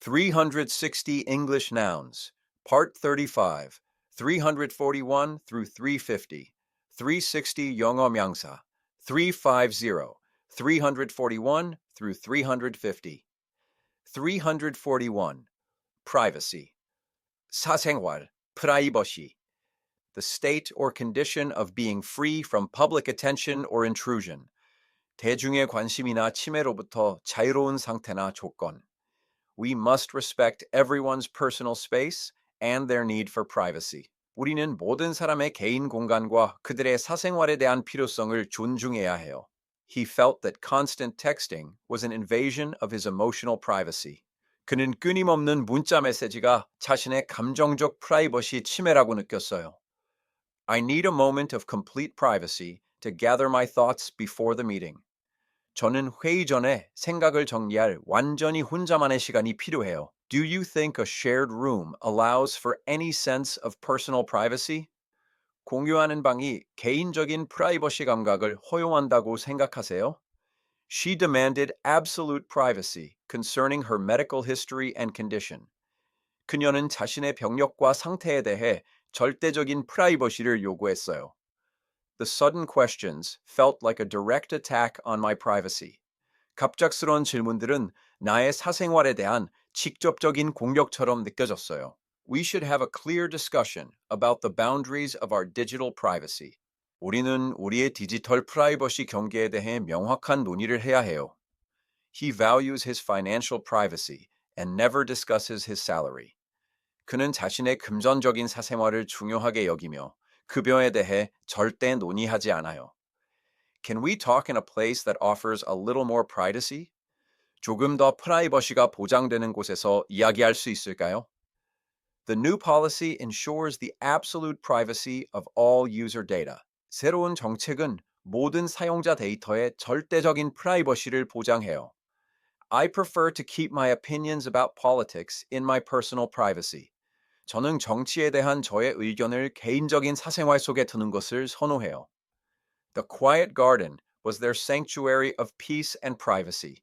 360 English Nouns, Part 35, 341 through 350, 360 영어 명사, 350, 341 through 350. 341. Privacy. 사생활, 프라이버시. The state or condition of being free from public attention or intrusion. 대중의 관심이나 침해로부터 자유로운 상태나 조건. We must respect everyone's personal space and their need for privacy. 우리는 모든 사람의 개인 공간과 그들의 사생활에 대한 필요성을 존중해야 해요. He felt that constant texting was an invasion of his emotional privacy. 그는 끊임없는 문자 메시지가 자신의 감정적 프라이버시 침해라고 느꼈어요. I need a moment of complete privacy to gather my thoughts before the meeting. 저는 회의 전에 생각을 정리할 완전히 혼자만의 시간이 필요해요. Do you think a shared room allows for any sense of personal privacy? 공유하는 방이 개인적인 프라이버시 감각을 허용한다고 생각하세요? She demanded absolute privacy concerning her medical history and condition. 그녀는 자신의 병력과 상태에 대해 절대적인 프라이버시를 요구했어요. The sudden questions felt like a direct attack on my privacy. 갑작스러운 질문들은 나의 사생활에 대한 직접적인 공격처럼 느껴졌어요. We should have a clear discussion about the boundaries of our digital privacy. 우리는 우리의 디지털 프라이버시 경계에 대해 명확한 논의를 해야 해요. He values his financial privacy and never discusses his salary. 그는 자신의 금전적인 사생활을 중요하게 여기며 급여에 대해 절대 논의하지 않아요. Can we talk in a place that offers a little more privacy? 조금 더 프라이버시가 보장되는 곳에서 이야기할 수 있을까요? The new policy ensures the absolute privacy of all user data. 새로운 정책은 모든 사용자 데이터의 절대적인 프라이버시를 보장해요. I prefer to keep my opinions about politics in my personal privacy. 저는 정치에 대한 저의 의견을 개인적인 사생활 속에 두는 것을 선호해요. The quiet garden was their sanctuary of peace and privacy.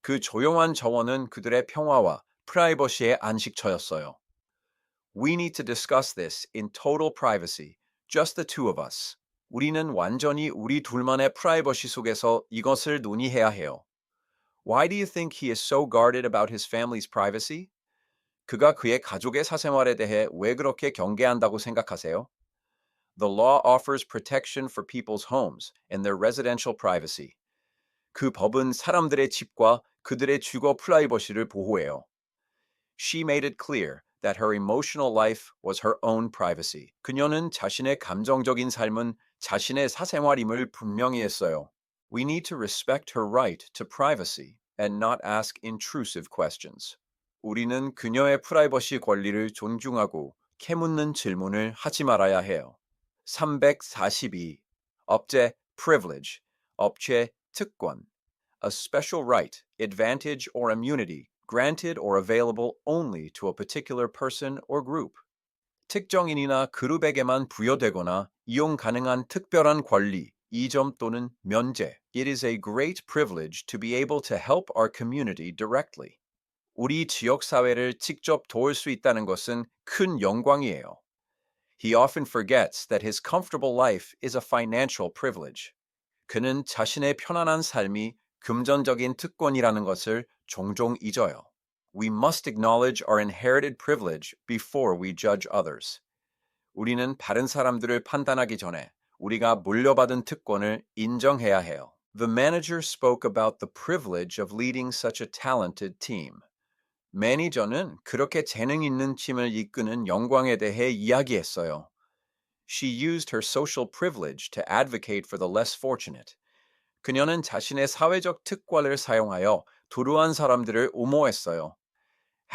그 조용한 정원은 그들의 평화와 프라이버시의 안식처였어요. We need to discuss this in total privacy, just the two of us. 우리는 완전히 우리 둘만의 프라이버시 속에서 이것을 논의해야 해요. Why do you think he is so guarded about his family's privacy? 그가 그의 가족의 사생활에 대해 왜 그렇게 경계한다고 생각하세요? The law offers protection for people's homes and their residential privacy. 그 법은 사람들의 집과 그들의 주거 프라이버시를 보호해요. She made it clear that her emotional life was her own privacy. 그녀는 자신의 감정적인 삶은 자신의 사생활임을 분명히 했어요. We need to respect her right to privacy and not ask intrusive questions. 우리는 그녀의 프라이버시 권리를 존중하고 캐묻는 질문을 하지 말아야 해요. 342. 업체 privilege, 업체 특권. A special right, advantage, or immunity granted or available only to a particular person or group. 특정인이나 그룹에게만 부여되거나 이용 가능한 특별한 권리, 이점 또는 면제. It is a great privilege to be able to help our community directly. 우리 지역 사회를 직접 도울 수 있다는 것은 큰 영광이에요. He often forgets that his comfortable life is a financial privilege. 그는 자신의 편안한 삶이 금전적인 특권이라는 것을 종종 잊어요. We must acknowledge our inherited privilege before we judge others. 우리는 다른 사람들을 판단하기 전에 우리가 물려받은 특권을 인정해야 해요. The manager spoke about the privilege of leading such a talented team. 매니저는 그렇게 재능 있는 팀을 이끄는 영광에 대해 이야기했어요. She used her social privilege to advocate for the less fortunate. 그녀는 자신의 사회적 특권을 사용하여 도루한 사람들을 옹호했어요.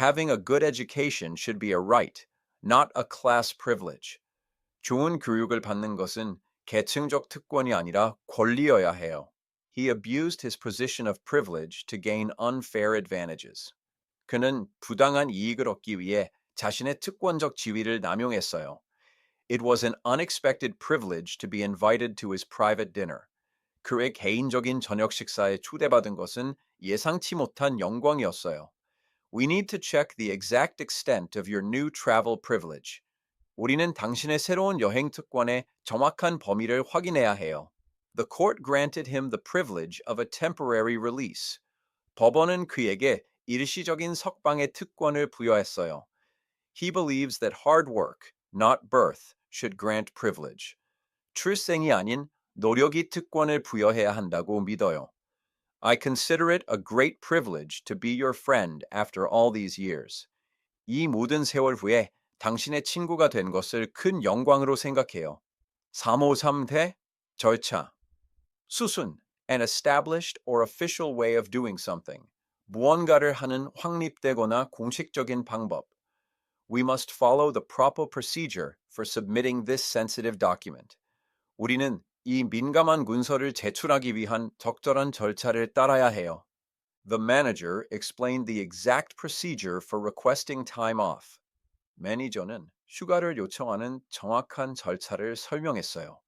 Having a good education should be a right, not a class privilege. 좋은 교육을 받는 것은 계층적 특권이 아니라 권리여야 해요. He abused his position of privilege to gain unfair advantages. 그는 부당한 이익을 얻기 위해 자신의 특권적 지위를 남용했어요. It was an unexpected privilege to be invited to his private dinner. 그의 개인적인 저녁 식사에 초대받은 것은 예상치 못한 영광이었어요. We need to check the exact extent of your new travel privilege. 우리는 당신의 새로운 여행 특권의 정확한 범위를 확인해야 해요. The court granted him the privilege of a temporary release. 법원은 그에게 일시적인 석방의 특권을 부여했어요. He believes that hard work, not birth, should grant privilege. 출생이 아닌 노력이 특권을 부여해야 한다고 믿어요. I consider it a great privilege to be your friend after all these years. 이 모든 세월 후에 당신의 친구가 된 것을 큰 영광으로 생각해요. 353대 절차. 수순, an established or official way of doing something. 무언가를 하는 확립되거나 공식적인 방법. We must follow the proper procedure for submitting this sensitive document. 우리는 이 민감한 문서를 제출하기 위한 적절한 절차를 따라야 해요. The manager explained the exact procedure for requesting time off. 매니저는 휴가를 요청하는 정확한 절차를 설명했어요.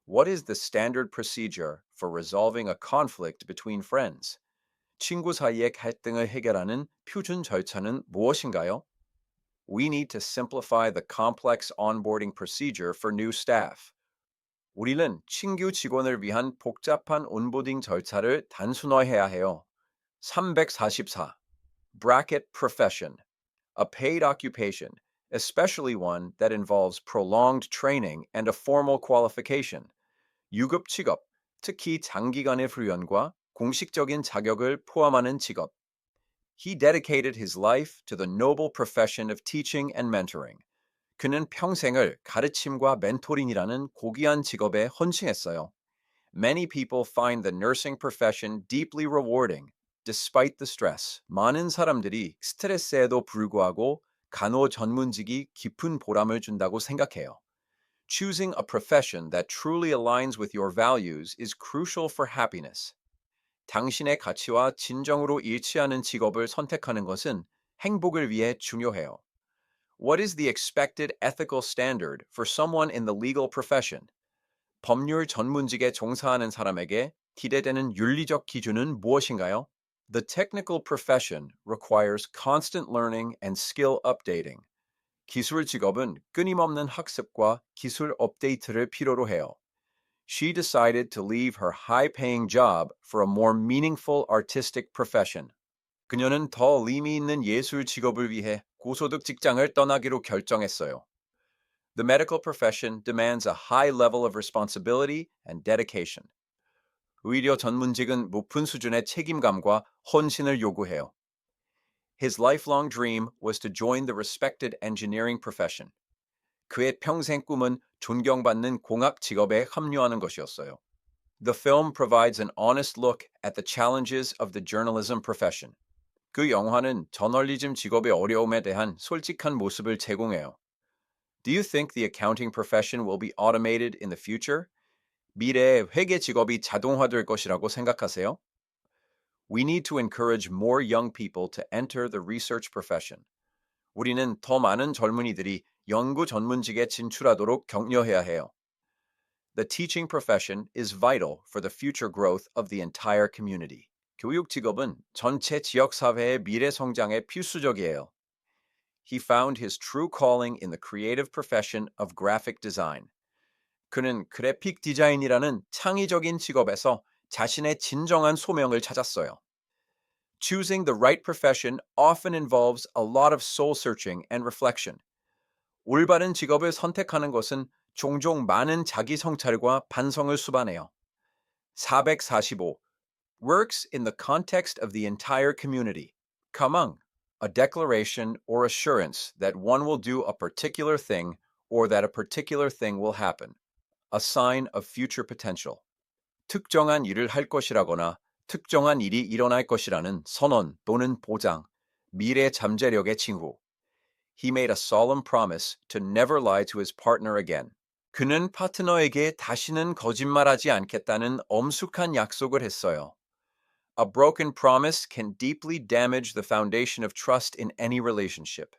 What is the standard procedure for resolving a conflict between friends? 친구 사이의 갈등을 해결하는 표준 절차는 무엇인가요? We need to simplify the complex onboarding procedure for new staff. 우리는 신규 직원을 위한 복잡한 온보딩 절차를 단순화해야 해요. 344. Bracket profession. A paid occupation, especially one that involves prolonged training and a formal qualification. 유급 직업, 특히 장기간의 훈련과 공식적인 자격을 포함하는 직업. He dedicated his life to the noble profession of teaching and mentoring. 그는 평생을 가르침과 멘토링이라는 고귀한 직업에 헌신했어요. Many people find the nursing profession deeply rewarding, despite the stress. 많은 사람들이 스트레스에도 불구하고 간호 전문직이 깊은 보람을 준다고 생각해요. Choosing a profession that truly aligns with your values is crucial for happiness. 당신의 가치와 진정으로 일치하는 직업을 선택하는 것은 행복을 위해 중요해요. What is the expected ethical standard for someone in the legal profession? 법률 전문직에 종사하는 사람에게 기대되는 윤리적 기준은 무엇인가요? The technical profession requires constant learning and skill updating. 기술 직업은 끊임없는 학습과 기술 업데이트를 필요로 해요. She decided to leave her high-paying job for a more meaningful artistic profession. 그녀는 더 의미 있는 예술 직업을 위해 고소득 직장을 떠나기로 결정했어요. The medical profession demands a high level of responsibility and dedication. 의료 전문직은 높은 수준의 책임감과 헌신을 요구해요. His lifelong dream was to join the respected engineering profession. 그의 평생 꿈은 존경받는 공학 직업에 합류하는 것이었어요. The film provides an honest look at the challenges of the journalism profession. 그 영화는 저널리즘 직업의 어려움에 대한 솔직한 모습을 제공해요. Do you think the accounting profession will be automated in the future? 미래에 회계 직업이 자동화될 것이라고 생각하세요? We need to encourage more young people to enter the research profession. 우리는 더 많은 젊은이들이 연구 전문직에 진출하도록 격려해야 해요. The teaching profession is vital for the future growth of the entire community. 교육 직업은 전체 지역 사회의 미래 성장에 필수적이에요. He found his true calling in the creative profession of graphic design. 그는 그래픽 디자인이라는 창의적인 직업에서 자신의 진정한 소명을 찾았어요. Choosing the right profession often involves a lot of soul searching and reflection. 올바른 직업을 선택하는 것은 종종 많은 자기 성찰과 반성을 수반해요. 445. Works in the context of the entire community. 가망, a declaration or assurance that one will do a particular thing or that a particular thing will happen. A sign of future potential. 특정한 일을 할 것이라거나 특정한 일이 일어날 것이라는 선언 또는 보장, 미래 잠재력의 징후. He made a solemn promise to never lie to his partner again. 그는 파트너에게 다시는 거짓말하지 않겠다는 엄숙한 약속을 했어요. A broken promise can deeply damage the foundation of trust in any relationship.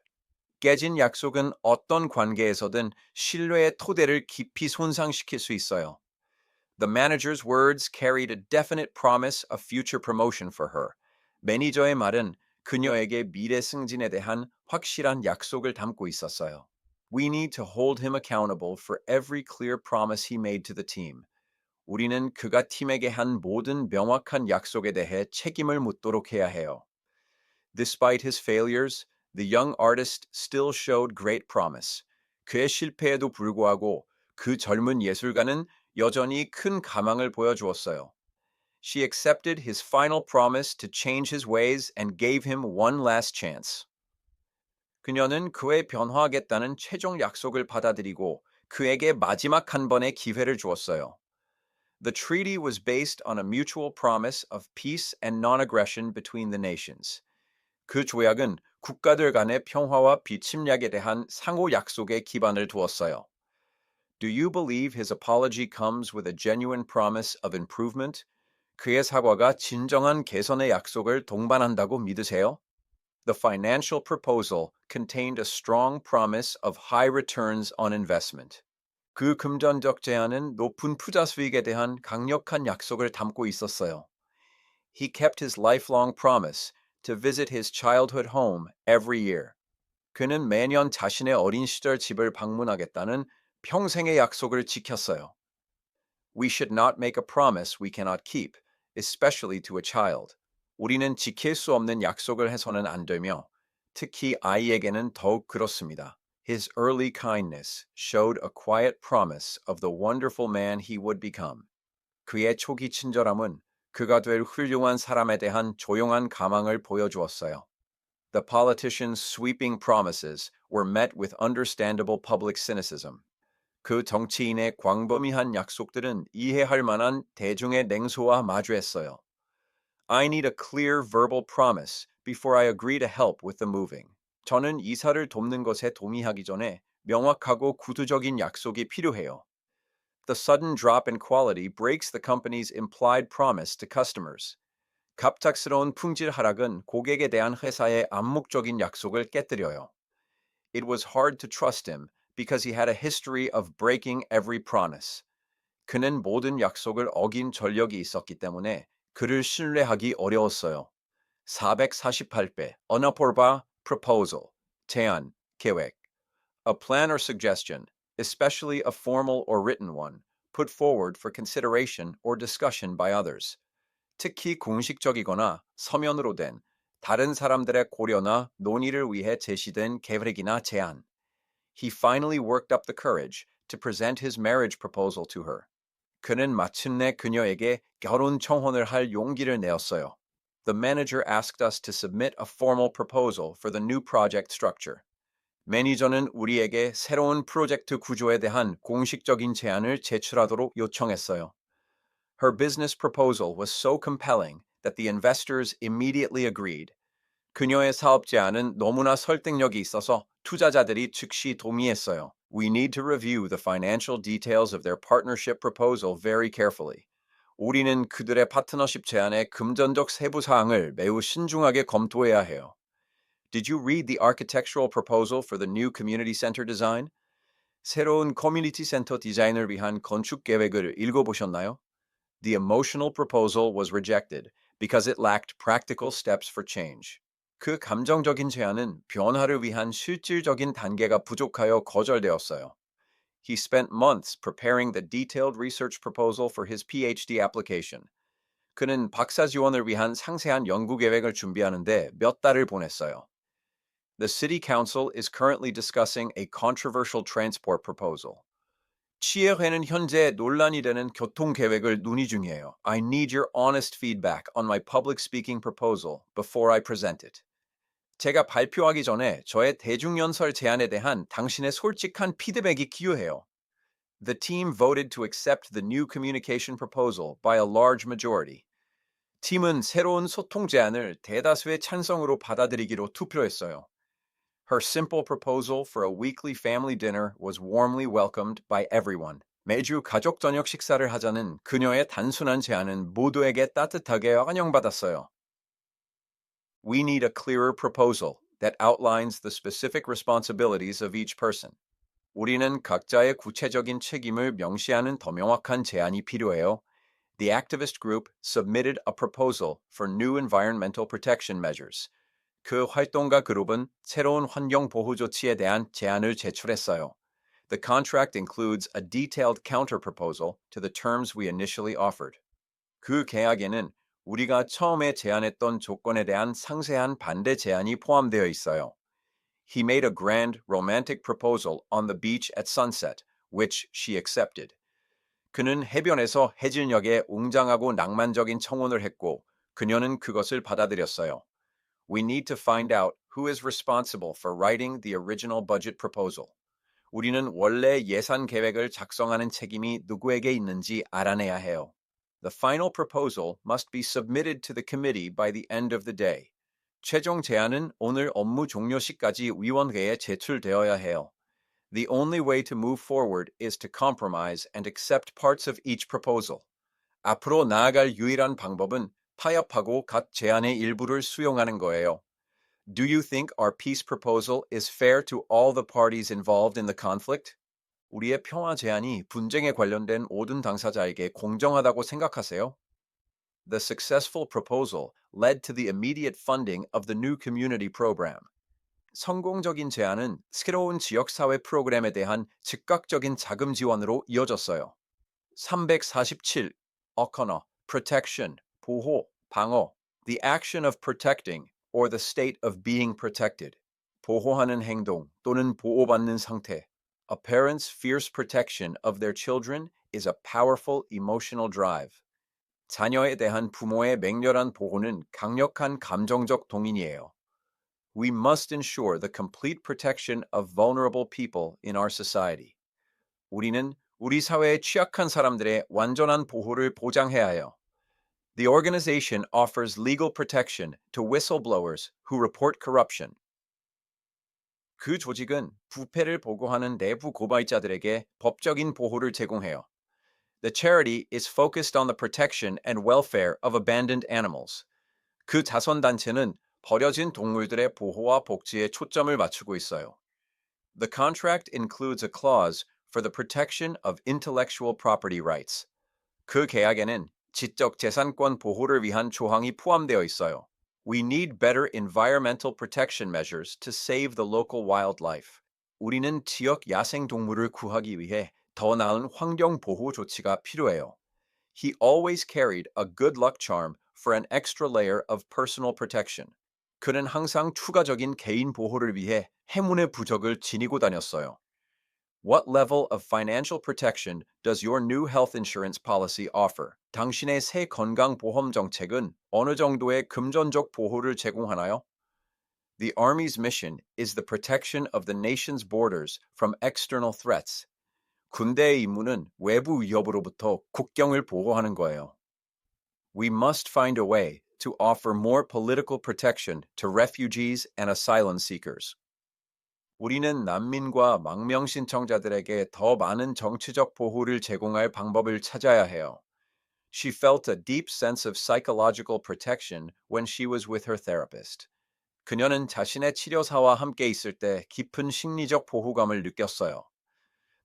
깨진 약속은 어떤 관계에서든 신뢰의 토대를 깊이 손상시킬 수 있어요. The manager's words carried a definite promise of future promotion for her. 매니저의 말은 그녀에게 미래 승진에 대한 확실한 약속을 담고 있었어요. We need to hold him accountable for every clear promise he made to the team. 우리는 그가 팀에게 한 모든 명확한 약속에 대해 책임을 묻도록 해야 해요. Despite his failures, the young artist still showed great promise. 그의 실패에도 불구하고 그 젊은 예술가는 여전히 큰 가망을 보여주었어요. She accepted his final promise to change his ways and gave him one last chance. 그녀는 그의 변화하겠다는 최종 약속을 받아들이고 그에게 마지막 한 번의 기회를 주었어요. The treaty was based on a mutual promise of peace and non-aggression between the nations. 그 조약은 국가들 간의 평화와 비침략에 대한 상호 약속에 기반을 두었어요. Do you believe his apology comes with a genuine promise of improvement? 그의 사과가 진정한 개선의 약속을 동반한다고 믿으세요? The financial proposal contained a strong promise of high returns on investment. 그 금전적 제안은 높은 투자 수익에 대한 강력한 약속을 담고 있었어요. He kept his lifelong promise to visit his childhood home every year. 그는 매년 자신의 어린 시절 집을 방문하겠다는 평생의 약속을 지켰어요. We should not make a promise we cannot keep, especially to a child. 우리는 지킬 수 없는 약속을 해서는 안 되며, 특히 아이에게는 더욱 그렇습니다. His early kindness showed a quiet promise of the wonderful man he would become. 그의 초기 친절함은 그가 될 훌륭한 사람에 대한 조용한 가망을 보여주었어요. The politician's sweeping promises were met with understandable public cynicism. 그 정치인의 광범위한 약속들은 이해할 만한 대중의 냉소와 마주했어요. I need a clear verbal promise before I agree to help with the moving. 저는 이사를 돕는 것에 동의하기 전에 명확하고 구두적인 약속이 필요해요. The sudden drop in quality breaks the company's implied promise to customers. 갑작스러운 품질 하락은 고객에 대한 회사의 암묵적인 약속을 깨뜨려요. It was hard to trust him because he had a history of breaking every promise. 그는 모든 약속을 어긴 전력이 있었기 때문에 그를 신뢰하기 어려웠어요. 448배 Unapproved proposal 제안, 계획 A plan or suggestion, especially a formal or written one, put forward for consideration or discussion by others. 특히 공식적이거나 서면으로 된 다른 사람들의 고려나 논의를 위해 제시된 계획이나 제안. He finally worked up the courage to present his marriage proposal to her. 그는 마침내 그녀에게 결혼 청혼을 할 용기를 내었어요. The manager asked us to submit a formal proposal for the new project structure. 매니저는 우리에게 새로운 프로젝트 구조에 대한 공식적인 제안을 제출하도록 요청했어요. Her business proposal was so compelling that the investors immediately agreed. 그녀의 사업 제안은 너무나 설득력이 있어서 투자자들이 즉시 동의했어요. We need to review the financial details of their partnership proposal very carefully. 우리는 그들의 파트너십 제안의 금전적 세부 사항을 매우 신중하게 검토해야 해요. Did you read the architectural proposal for the new community center design? 새로운 커뮤니티 센터 디자인을 위한 건축 계획을 읽어보셨나요? The emotional proposal was rejected because it lacked practical steps for change. 그 감정적인 제안은 변화를 위한 실질적인 단계가 부족하여 거절되었어요. He spent months preparing the detailed research proposal for his PhD application. 그는 박사 지원을 위한 상세한 연구 계획을 준비하는데 몇 달을 보냈어요. The City Council is currently discussing a controversial transport proposal. 치해회는 현재 논란이 되는 교통 계획을 논의 중이에요. I need your honest feedback on my public speaking proposal before I present it. 제가 발표하기 전에 저의 대중연설 제안에 대한 당신의 솔직한 피드백이 기요해요. The team voted to accept the new communication proposal by a large majority. 팀은 새로운 소통 제안을 대다수의 찬성으로 받아들이기로 투표했어요. Her simple proposal for a weekly family dinner was warmly welcomed by everyone. 매주 가족 저녁 식사를 하자는 그녀의 단순한 제안은 모두에게 따뜻하게 환영받았어요. We need a clearer proposal that outlines the specific responsibilities of each person. 우리는 각자의 구체적인 책임을 명시하는 더 명확한 제안이 필요해요. The activist group submitted a proposal for new environmental protection measures. 그 활동가 그룹은 새로운 환경 보호 조치에 대한 제안을 제출했어요. The contract includes a detailed counterproposal to the terms we initially offered. 그 계약에는 우리가 처음에 제안했던 조건에 대한 상세한 반대 제안이 포함되어 있어요. He made a grand, romantic proposal on the beach at sunset, which she accepted. 그는 해변에서 해질녘에 웅장하고 낭만적인 청혼을 했고, 그녀는 그것을 받아들였어요. We need to find out who is responsible for writing the original budget proposal. 우리는 원래 예산 계획을 작성하는 책임이 누구에게 있는지 알아내야 해요. The final proposal must be submitted to the committee by the end of the day. 최종 제안은 오늘 업무 종료 시까지 위원회에 제출되어야 해요. The only way to move forward is to compromise and accept parts of each proposal. 앞으로 나아갈 유일한 방법은 타협하고 각 제안의 일부를 수용하는 거예요. Do you think our peace proposal is fair to all the parties involved in the conflict? 우리의 평화 제안이 분쟁에 관련된 모든 당사자에게 공정하다고 생각하세요? The successful proposal led to the immediate funding of the new community program. 성공적인 제안은 새로운 지역사회 프로그램에 대한 즉각적인 자금 지원으로 이어졌어요. 347. O'Connor, protection, 보호, 방어, the action of protecting or the state of being protected. 보호하는 행동 또는 보호받는 상태. A parent's fierce protection of their children is a powerful emotional drive. 자녀에 대한 부모의 맹렬한 보호는 강력한 감정적 동인이에요. We must ensure the complete protection of vulnerable people in our society. 우리는 우리 사회의 취약한 사람들의 완전한 보호를 보장해야 해요. The organization offers legal protection to whistleblowers who report corruption. 그 조직은 부패를 보고하는 내부 고발자들에게 법적인 보호를 제공해요. The charity is focused on the protection and welfare of abandoned animals. 그 자선단체는 버려진 동물들의 보호와 복지에 초점을 맞추고 있어요. The contract includes a clause for the protection of intellectual property rights. 그 계약에는 지적 재산권 보호를 위한 조항이 포함되어 있어요. We need better environmental protection measures to save the local wildlife. 우리는 지역 야생 동물을 구하기 위해 더 나은 환경 보호 조치가 필요해요. He always carried a good luck charm for an extra layer of personal protection. 그는 항상 추가적인 개인 보호를 위해 행운의 부적을 지니고 다녔어요. What level of financial protection does your new health insurance policy offer? 당신의 새 건강보험 정책은 어느 정도의 금전적 보호를 제공하나요? The Army's mission is the protection of the nation's borders from external threats. 군대의 임무는 외부 위협으로부터 국경을 보호하는 거예요. We must find a way to offer more political protection to refugees and asylum seekers. 우리는 난민과 망명 신청자들에게 더 많은 정치적 보호를 제공할 방법을 찾아야 해요. She felt a deep sense of psychological protection when she was with her therapist. 그녀는 자신의 치료사와 함께 있을 때 깊은 심리적 보호감을 느꼈어요.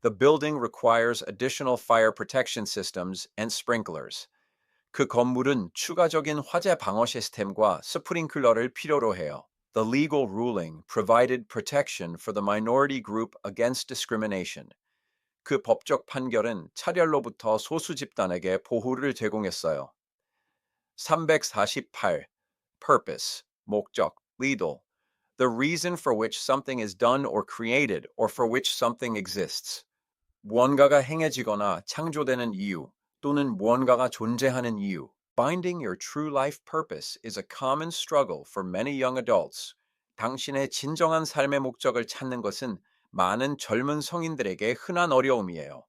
The building requires additional fire protection systems and sprinklers. 그 건물은 추가적인 화재 방어 시스템과 스프링클러를 필요로 해요. The legal ruling provided protection for the minority group against discrimination. 그 법적 판결은 차별로부터 소수 집단에게 보호를 제공했어요. 348. Purpose, 목적, legal. The reason for which something is done or created or for which something exists. 무언가가 행해지거나 창조되는 이유 또는 무언가가 존재하는 이유. Finding your true life purpose is a common struggle for many young adults. 당신의 진정한 삶의 목적을 찾는 것은 많은 젊은 성인들에게 흔한 어려움이에요.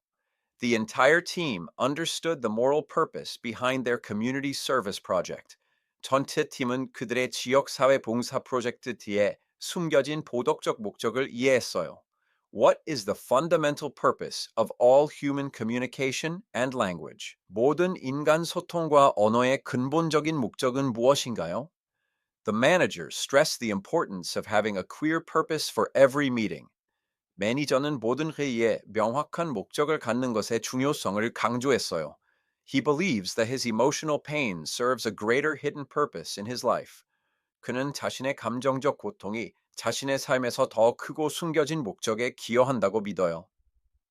The entire team understood the moral purpose behind their community service project. 전체 팀은 그들의 지역 사회 봉사 프로젝트 뒤에 숨겨진 도덕적 목적을 이해했어요. What is the fundamental purpose of all human communication and language? 모든 인간 소통과 언어의 근본적인 목적은 무엇인가요? The manager stressed the importance of having a clear purpose for every meeting. 매니저는 모든 회의에 명확한 목적을 갖는 것의 중요성을 강조했어요. He believes that his emotional pain serves a greater hidden purpose in his life. 그는 자신의 감정적 고통이 자신의 삶에서 더 크고 숨겨진 목적에 기여한다고 믿어요.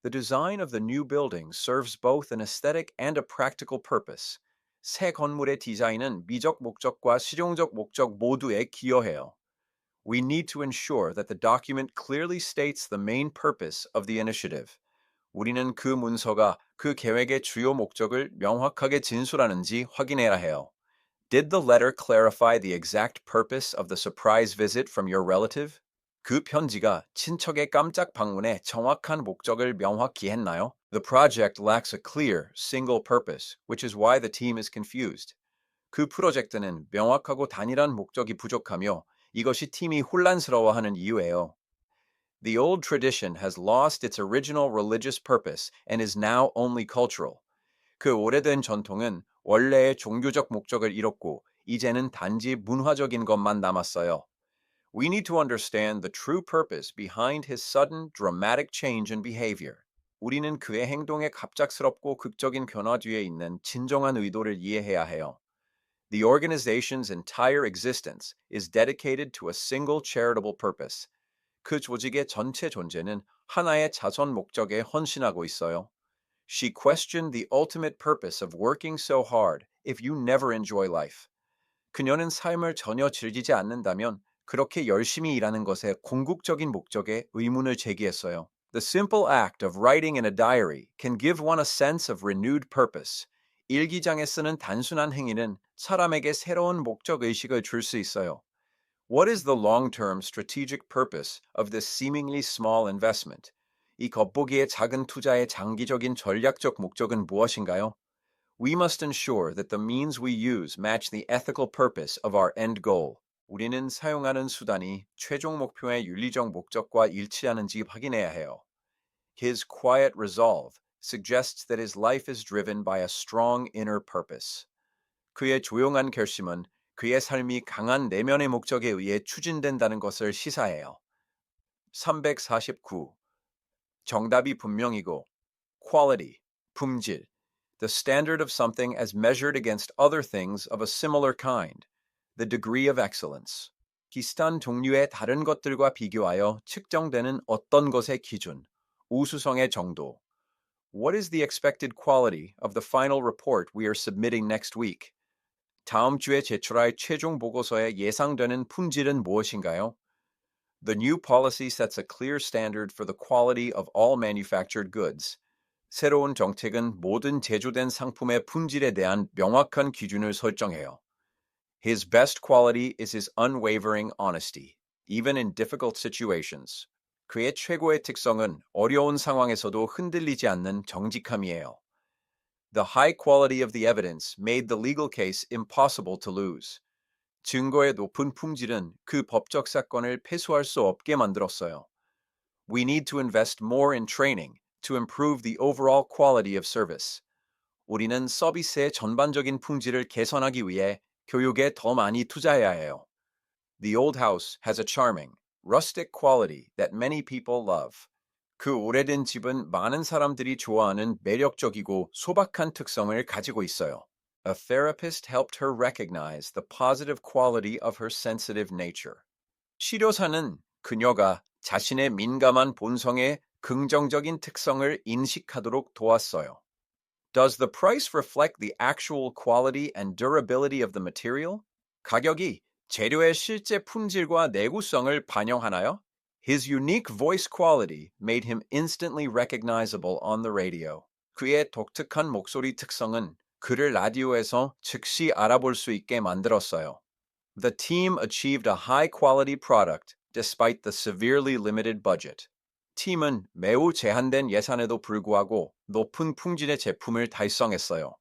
The design of the new building serves both an aesthetic and a practical purpose. 새 건물의 디자인은 미적 목적과 실용적 목적 모두에 기여해요. We need to ensure that the document clearly states the main purpose of the initiative. 우리는 그 문서가 그 계획의 주요 목적을 명확하게 진술하는지 확인해야 해요. Did the letter clarify the exact purpose of the surprise visit from your relative? 그 편지가 친척의 깜짝 방문의 정확한 목적을 명확히 했나요? The project lacks a clear, single purpose, which is why the team is confused. 그 프로젝트는 명확하고 단일한 목적이 부족하며 이것이 팀이 혼란스러워하는 이유예요. The old tradition has lost its original religious purpose and is now only cultural. 그 오래된 전통은 원래의 종교적 목적을 잃었고 이제는 단지 문화적인 것만 남았어요. We need to understand the true purpose behind his sudden, dramatic change in behavior. 우리는 그의 행동의 갑작스럽고 극적인 변화 뒤에 있는 진정한 의도를 이해해야 해요. The organization's entire existence is dedicated to a single charitable purpose. 그 조직의 전체 존재는 하나의 자선 목적에 헌신하고 있어요. She questioned the ultimate purpose of working so hard if you never enjoy life. 그녀는 삶을 전혀 즐기지 않는다면 그렇게 열심히 일하는 것의 궁극적인 목적에 의문을 제기했어요. The simple act of writing in a diary can give one a sense of renewed purpose. 일기장에 쓰는 단순한 행위는 사람에게 새로운 목적 의식을 줄 수 있어요. What is the long-term strategic purpose of this seemingly small investment? 이 겉보기에 작은 투자의 장기적인 전략적 목적은 무엇인가요? We must ensure that the means we use match the ethical purpose of our end goal. 우리는 사용하는 수단이 최종 목표의 윤리적 목적과 일치하는지 확인해야 해요. His quiet resolve suggests that his life is driven by a strong inner purpose. 그의 조용한 결심은 그의 삶이 강한 내면의 목적에 의해 추진된다는 것을 시사해요. 349. 정답이 분명이고 quality, 품질, the standard of something as measured against other things of a similar kind, the degree of excellence. 비슷한 종류의 다른 것들과 비교하여 측정되는 어떤 것의 기준, 우수성의 정도. What is the expected quality of the final report we are submitting next week? 다음 주에 제출할 최종 보고서의 예상되는 품질은 무엇인가요? The new policy sets a clear standard for the quality of all manufactured goods. 새로운 정책은 모든 제조된 상품의 품질에 대한 명확한 기준을 설정해요. His best quality is his unwavering honesty, even in difficult situations. 그의 최고의 특성은 어려운 상황에서도 흔들리지 않는 정직함이에요. The high quality of the evidence made the legal case impossible to lose. 증거의 높은 품질은 그 법적 사건을 패소할 수 없게 만들었어요. We need to invest more in training to improve the overall quality of service. 우리는 서비스의 전반적인 품질을 개선하기 위해 교육에 더 많이 투자해야 해요. The old house has a charming, rustic quality that many people love. 그 오래된 집은 많은 사람들이 좋아하는 매력적이고 소박한 특성을 가지고 있어요. A therapist helped her recognize the positive quality of her sensitive nature. 치료사는 그녀가 자신의 민감한 본성의 긍정적인 특성을 인식하도록 도왔어요. Does the price reflect the actual quality and durability of the material? 가격이 재료의 실제 품질과 내구성을 반영하나요? His unique voice quality made him instantly recognizable on the radio. 그의 독특한 목소리 특성은 그를 라디오에서 즉시 알아볼 수 있게 만들었어요. The team achieved a high-quality product despite the severely limited budget. 팀은 매우 제한된 예산에도 불구하고 높은 품질의 제품을 달성했어요.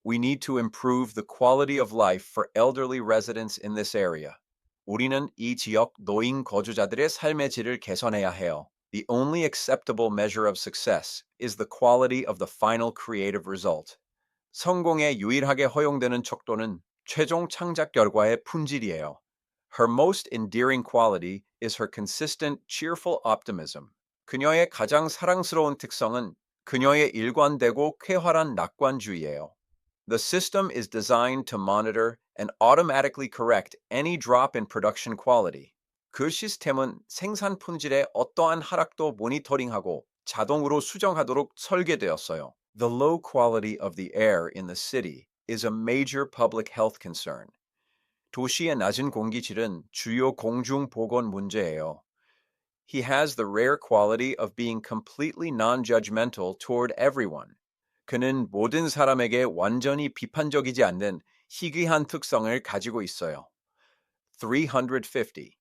We need to improve the quality of life for elderly residents in this area. 우리는 이 지역 노인 거주자들의 삶의 질을 개선해야 해요. The only acceptable measure of success is the quality of the final creative result. 성공에 유일하게 허용되는 척도는 최종 창작 결과의 품질이에요. Her most endearing quality is her consistent, cheerful optimism. 그녀의 가장 사랑스러운 특성은 그녀의 일관되고 쾌활한 낙관주의예요. The system is designed to monitor and automatically correct any drop in production quality. 그 시스템은 생산 품질의 어떠한 하락도 모니터링하고 자동으로 수정하도록 설계되었어요. The low quality of the air in the city is a major public health concern. 도시의 낮은 공기질은 주요 공중보건 문제예요. He has the rare quality of being completely non-judgmental toward everyone. 그는 모든 사람에게 완전히 비판적이지 않는 희귀한 특성을 가지고 있어요. 350.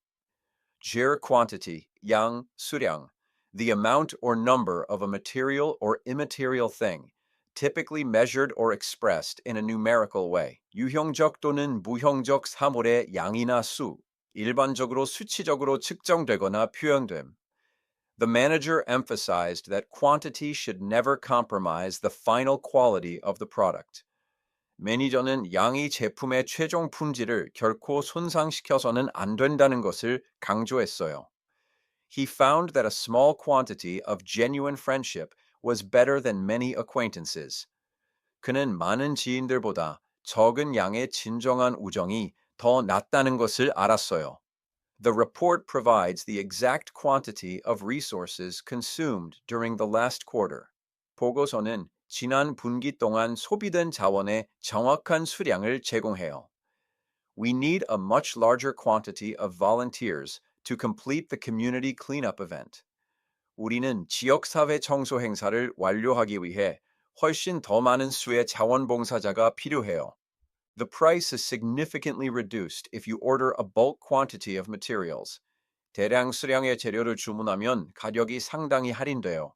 Sheer quantity, 양, 수량, the amount or number of a material or immaterial thing, typically measured or expressed in a numerical way. 유형적 또는 무형적 사물의 양이나 수, 일반적으로 수치적으로 측정되거나 표현됨. The manager emphasized that quantity should never compromise the final quality of the product. 매니저는 양이 제품의 최종 품질을 결코 손상시켜서는 안 된다는 것을 강조했어요. He found that a small quantity of genuine friendship was better than many acquaintances. 그는 많은 지인들보다 적은 양의 진정한 우정이 더 낫다는 것을 알았어요. The report provides the exact quantity of resources consumed during the last quarter. 보고서는 지난 분기 동안 소비된 자원의 정확한 수량을 제공해요. We need a much larger quantity of volunteers to complete the community cleanup event. 우리는 지역사회 청소 행사를 완료하기 위해 훨씬 더 많은 수의 자원봉사자가 필요해요. The price is significantly reduced if you order a bulk quantity of materials. 대량 수량의 재료를 주문하면 가격이 상당히 할인돼요.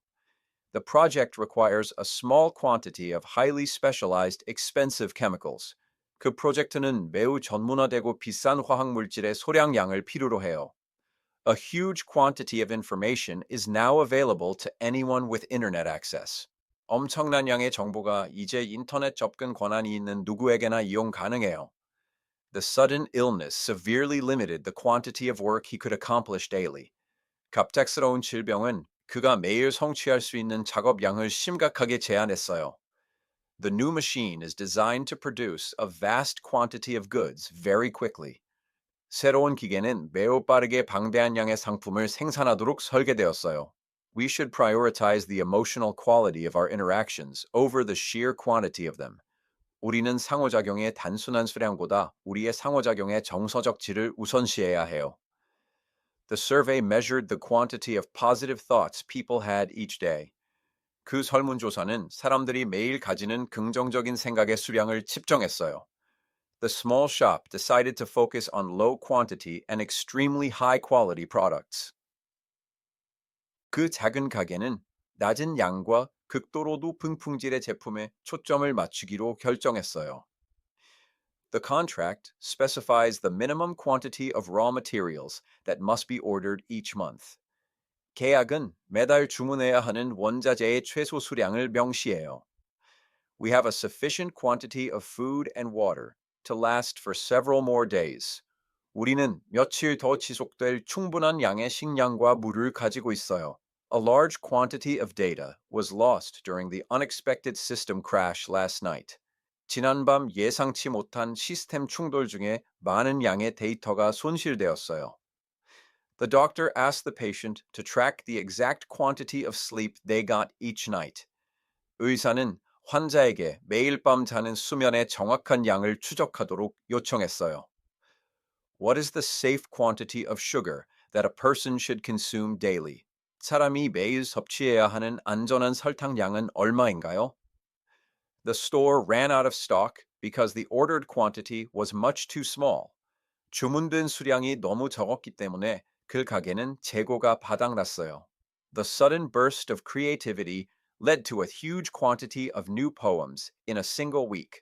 The project requires a small quantity of highly specialized, expensive chemicals. 그 프로젝트는 매우 전문화되고 비싼 화학물질의 소량량을 필요로 해요. A huge quantity of information is now available to anyone with internet access. 엄청난 양의 정보가 이제 인터넷 접근 권한이 있는 누구에게나 이용 가능해요. The sudden illness severely limited the quantity of work he could accomplish daily. 갑작스러운 질병은 그가 매일 성취할 수 있는 작업량을 심각하게 제한했어요. The new machine is designed to produce a vast quantity of goods very quickly. 새로운 기계는 매우 빠르게 방대한 양의 상품을 생산하도록 설계되었어요. We should prioritize the emotional quality of our interactions over the sheer quantity of them. 우리는 상호작용의 단순한 수량보다 우리의 상호작용의 정서적 질을 우선시해야 해요. The survey measured the quantity of positive thoughts people had each day. 그 설문조사는 사람들이 매일 가지는 긍정적인 생각의 수량을 측정했어요. The small shop decided to focus on low quantity and extremely high quality products. 그 작은 가게는 낮은 양과 극도로 높은 품질의 제품에 초점을 맞추기로 결정했어요. The contract specifies the minimum quantity of raw materials that must be ordered each month. 계약은 매달 주문해야 하는 원자재의 최소 수량을 명시해요. We have a sufficient quantity of food and water to last for several more days. 우리는 며칠 더 지속될 충분한 양의 식량과 물을 가지고 있어요. A large quantity of data was lost during the unexpected system crash last night. 지난밤 예상치 못한 시스템 충돌 중에 많은 양의 데이터가 손실되었어요. The doctor asked the patient to track the exact quantity of sleep they got each night. 의사는 환자에게 매일 밤 자는 수면의 정확한 양을 추적하도록 요청했어요. What is the safe quantity of sugar that a person should consume daily? 사람이 매일 섭취해야 하는 안전한 설탕량은 얼마인가요? The store ran out of stock because the ordered quantity was much too small. 주문된 수량이 너무 적었기 때문에 그 가게는 재고가 바닥났어요. The sudden burst of creativity led to a huge quantity of new poems in a single week.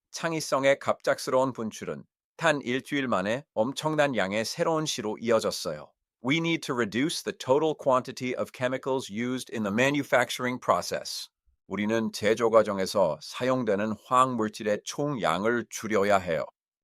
창의성의 갑작스러운 분출은 단 일주일 만에 엄청난 양의 새로운 시로 이어졌어요. We need to reduce the total quantity of chemicals used in the manufacturing process. 우리는 제조 과정에서 사용되는 화학 물질의 총량을 줄여야 해요.